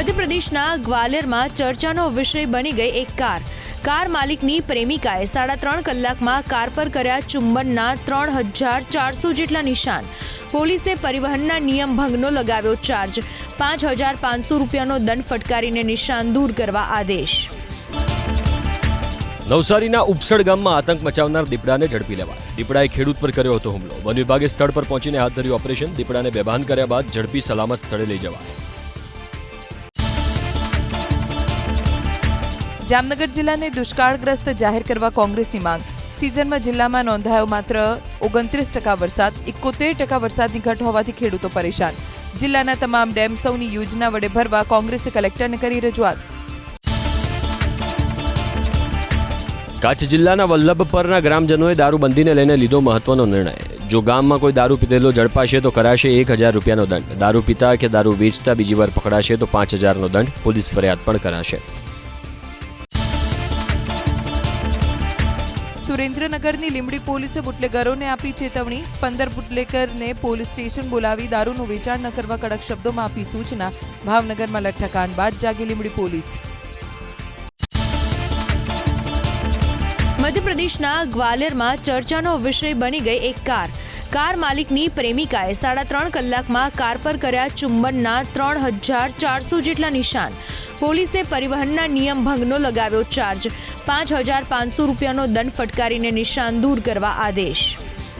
મધ્યપ્રદેશના ગ્વાલિયરમાં ચર્ચાનો વિષય બની ગઈ એક કાર માલિકની પ્રેમિકાએ 3.5 કલાકમાં કાર પર કર્યા ચુંબનના 3400 જેટલા નિશાન. પોલીસે પરિવહનના નિયમ ભંગનો લગાવ્યો ચાર્જ. 5500 રૂપિયાનો દંડ ફટકારીને નિશાન દૂર કરવા આદેશ. નવસારીના ઉપસડ ગામમાં આતંક મચાવનાર દીપડાને ઝડપી લેવાય. દીપડાએ ખેડૂત પર કર્યો હતો હુમલો. વન વિભાગે સ્થળ પર પહોંચીને હાથ ધર્યું ઓપરેશન. દીપડાને બેભાન કર્યા બાદ ઝડપી સલામત સ્થળે લઈ જવાય. જામનગર જિલ્લાને દુષ્કાળગ્રસ્ત જાહેર કરવા કોંગ્રેસની માંગ. સિઝનમાં જિલ્લામાં નોંધાયો માત્ર 29% વરસાદ. 71% વરસાદની ઘટ હોવાથી ખેડૂતો પરેશાન. જિલ્લાના તમામ ડેમ સૌની યોજના વડે ભરવા કોંગ્રેસે કલેક્ટરને કરી રજૂઆત. કચ્છ જિલ્લાના વલ્લભપરના ગ્રામજનોએ દારૂબંધીને લઈને લીધો મહત્વનો નિર્ણય. જો ગામમાં કોઈ દારૂ પીધેલો ઝડપાશે તો કરાશે 1000 રૂપિયાનો દંડ. દારૂ પીતા કે દારૂ વેચતા બીજી વાર પકડાશે તો 5000નો દંડ. પોલીસ ફરિયાદ પણ કરાશે. સુરેન્દ્રનગરની લીંબડી પોલીસે બુટલેગરોને આપી ચેતવણી. 15 બુટલેગરને પોલીસ સ્ટેશન બોલાવી દારૂનું વેચાણ ન કરવા કડક શબ્દોમાં આપી સૂચના. ભાવનગરમાં લઠ્ઠાકાંડ બાદ જાગી લીંબડી પોલીસ. મધ્યપ્રદેશના ગ્વાલિયરમાં ચર્ચાનો વિષય બની ગઈ એક કાર માલિકની પ્રેમિકાએ 3.5 કલાકમાં કાર પર કર્યા ચુંબનના 3400 જેટલા નિશાન. પોલીસે પરિવહનના નિયમ ભંગનો લગાવ્યો ચાર્જ. 5500 રૂપિયાનો દંડ ફટકારીને નિશાન દૂર કરવા આદેશ.